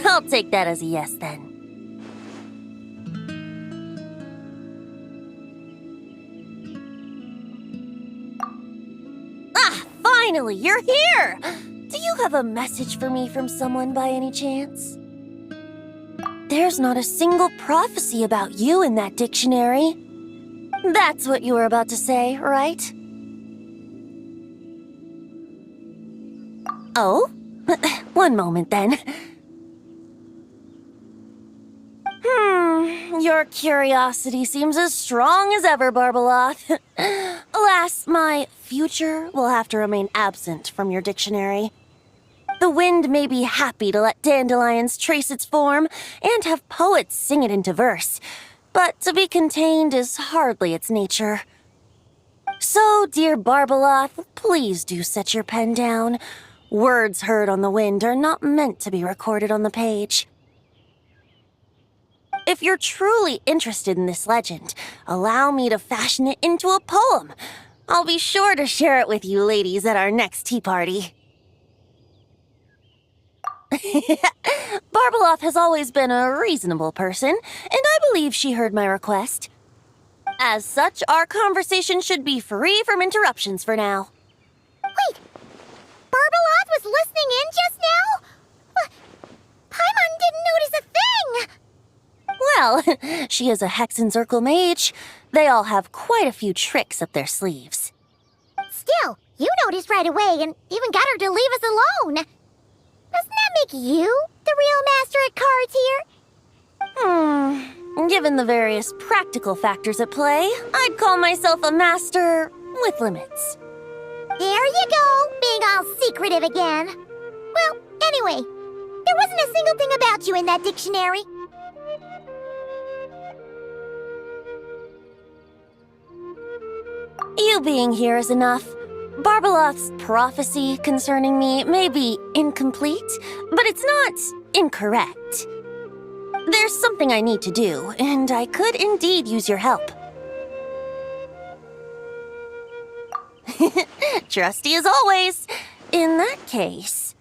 I'll take that as a yes then. Ah, finally, you're here! Do you have a message for me from someone by any chance? There's not a single prophecy about you in that dictionary. That's what you were about to say, right? Oh? One moment, then. Your curiosity seems as strong as ever, Barbeloth. Alas, my future will have to remain absent from your dictionary. The wind may be happy to let dandelions trace its form and have poets sing it into verse, but to be contained is hardly its nature. So, dear Barbeloth, please do set your pen down. Words heard on the wind are not meant to be recorded on the page. If you're truly interested in this legend, allow me to fashion it into a poem. I'll be sure to share it with you ladies at our next tea party. Barbeloth has always been a reasonable person, and I believe she heard my request. As such, our conversation should be free from interruptions for now. Wait! Barbeloth was listening in just now? Paimon didn't notice a thing! Well, she is a Hexencircle mage. They all have quite a few tricks up their sleeves. Still, you noticed right away and even got her to leave us alone. Doesn't that make you the real master at cards here? Given the various practical factors at play, I'd call myself a master with limits. There you go, being all secretive again. Well, anyway, there wasn't a single thing about you in that dictionary. You being here is enough. Barbeloth's prophecy concerning me may be incomplete, but it's not incorrect. There's something I need to do, and I could indeed use your help. Trusty as always. In that case,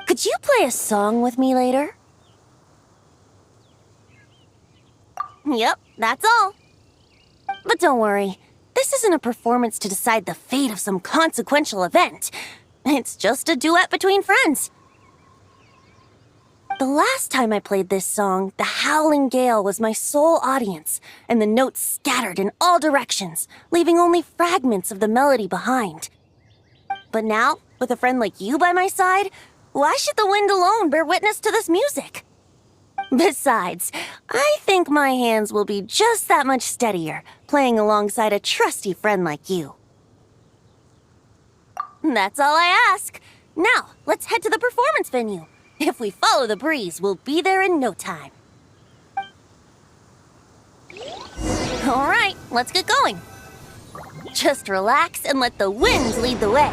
could you play a song with me later? Yep, that's all. But don't worry. This isn't a performance to decide the fate of some consequential event. It's just a duet between friends. The last time I played this song, the howling gale was my sole audience, and the notes scattered in all directions, leaving only fragments of the melody behind. But now, with a friend like you by my side, why should the wind alone bear witness to this music? Besides, I think my hands will be just that much steadier, playing alongside a trusty friend like you. That's all I ask. Now, let's head to the performance venue. If we follow the breeze, we'll be there in no time. All right, let's get going. Just relax and let the winds lead the way.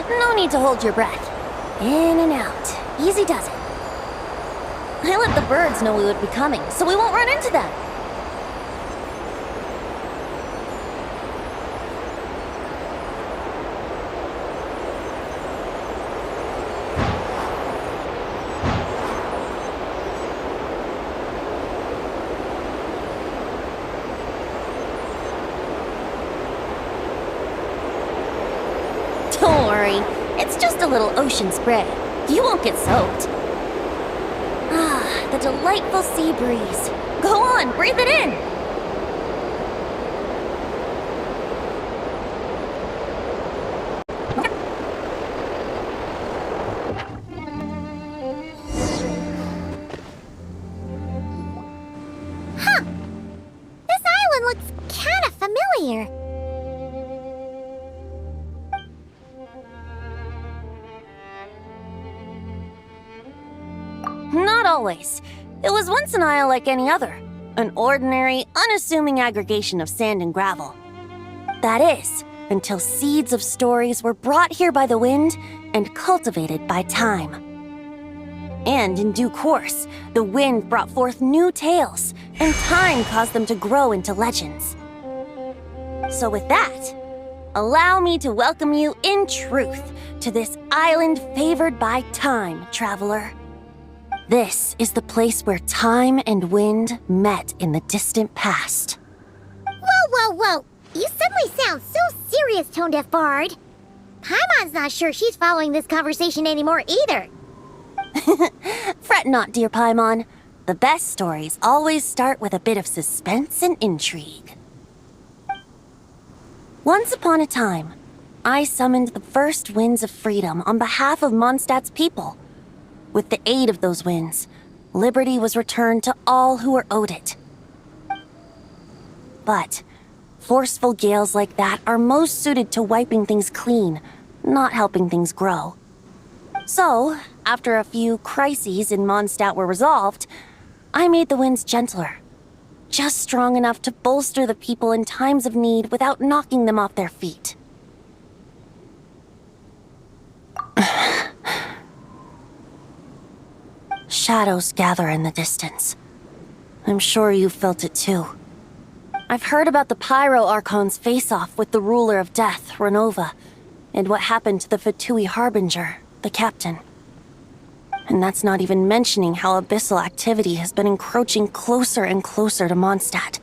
No need to hold your breath. In and out. Easy does it. I let the birds know we would be coming, so we won't run into them. Don't worry, it's just a little ocean spray. You won't get soaked. Ah, the delightful sea breeze. Go on, breathe it in. Huh. This island looks kinda familiar. Not always. It was once an isle like any other. An ordinary, unassuming aggregation of sand and gravel. That is, until seeds of stories were brought here by the wind and cultivated by time. And in due course, the wind brought forth new tales, and time caused them to grow into legends. So with that, allow me to welcome you in truth to this island favored by time, traveler. This is the place where time and wind met in the distant past. Whoa! You suddenly sound so serious, Tone Deaf Bard. Paimon's not sure she's following this conversation anymore either. Fret not, dear Paimon. The best stories always start with a bit of suspense and intrigue. Once upon a time, I summoned the first winds of freedom on behalf of Mondstadt's people. With the aid of those winds, liberty was returned to all who were owed it. But forceful gales like that are most suited to wiping things clean, not helping things grow. So, after a few crises in Mondstadt were resolved, I made the winds gentler. Just strong enough to bolster the people in times of need without knocking them off their feet. Shadows gather in the distance. I'm sure you felt it too. I've heard about the Pyro Archon's face-off with the ruler of death, Renova, and what happened to the Fatui Harbinger, the captain. And that's not even mentioning how abyssal activity has been encroaching closer and closer to Mondstadt.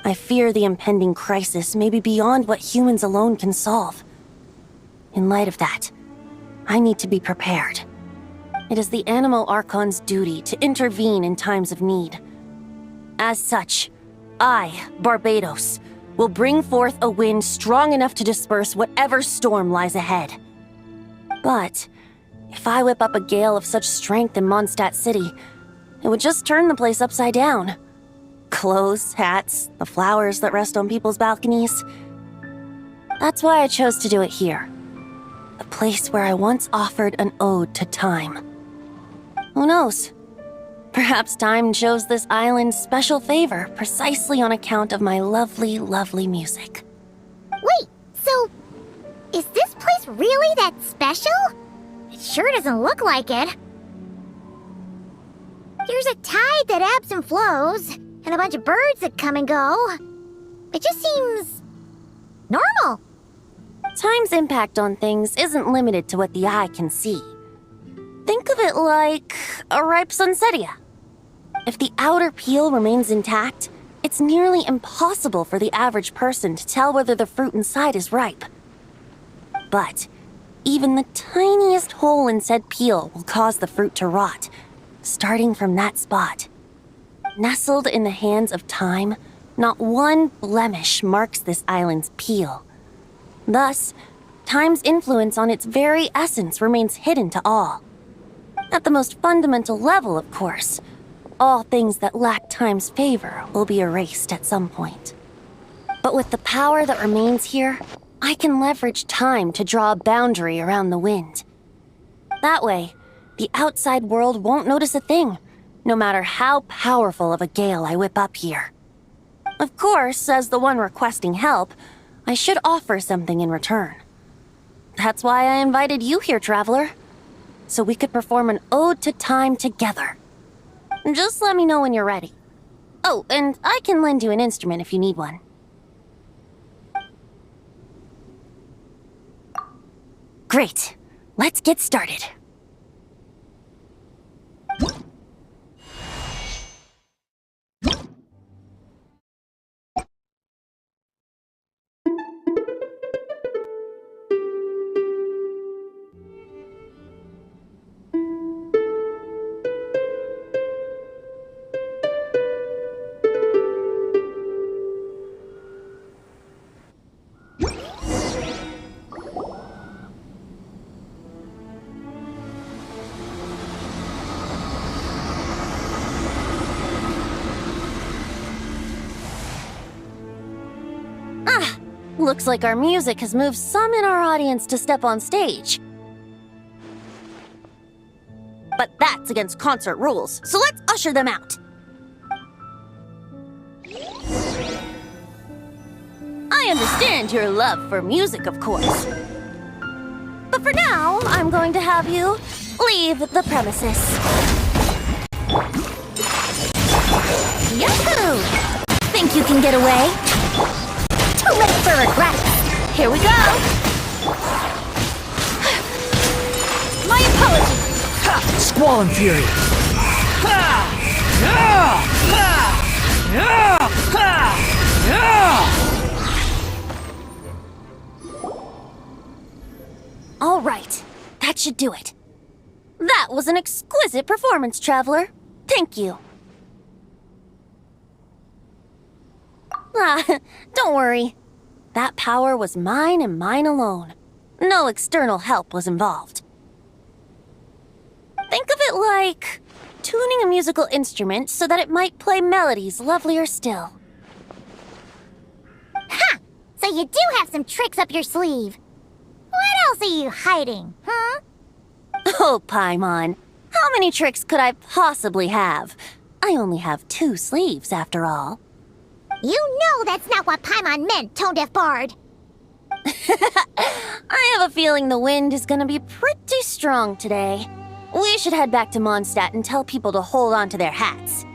I fear the impending crisis may be beyond what humans alone can solve. In light of that, I need to be prepared. It is the Animo Archon's duty to intervene in times of need. As such, I, Barbados, will bring forth a wind strong enough to disperse whatever storm lies ahead. But if I whip up a gale of such strength in Mondstadt City, it would just turn the place upside down. Clothes, hats, the flowers that rest on people's balconies. That's why I chose to do it here. A place where I once offered an ode to time. Who knows? Perhaps time shows this island special favor precisely on account of my lovely, lovely music. Wait, so is this place really that special? It sure doesn't look like it. There's a tide that ebbs and flows, and a bunch of birds that come and go. It just seems normal. Time's impact on things isn't limited to what the eye can see. Think of it like a ripe sunsetia. If the outer peel remains intact, it's nearly impossible for the average person to tell whether the fruit inside is ripe. But even the tiniest hole in said peel will cause the fruit to rot, starting from that spot. Nestled in the hands of time, not one blemish marks this island's peel. Thus, time's influence on its very essence remains hidden to all. At the most fundamental level, of course, all things that lack time's favor will be erased at some point. But with the power that remains here, I can leverage time to draw a boundary around the wind. That way, the outside world won't notice a thing, no matter how powerful of a gale I whip up here. Of course, as the one requesting help, I should offer something in return. That's why I invited you here, traveler, so we could perform an ode to time together. Just let me know when you're ready. Oh, and I can lend you an instrument if you need one. Great. Let's get started. Looks like our music has moved some in our audience to step on stage. But that's against concert rules, so let's usher them out. I understand your love for music, of course. But for now, I'm going to have you leave the premises. Yahoo! Think you can get away? Too late for regrets. Here we go! My apologies! Squall and Fury! All right, that should do it. That was an exquisite performance, Traveler. Thank you. Don't worry. That power was mine and mine alone. No external help was involved. Think of it like tuning a musical instrument so that it might play melodies lovelier still. Ha! So you do have some tricks up your sleeve. What else are you hiding, huh? Oh, Paimon. How many tricks could I possibly have? I only have 2 sleeves, after all. You know that's not what Paimon meant, Tone-Deaf Bard. I have a feeling the wind is gonna be pretty strong today. We should head back to Mondstadt and tell people to hold on to their hats.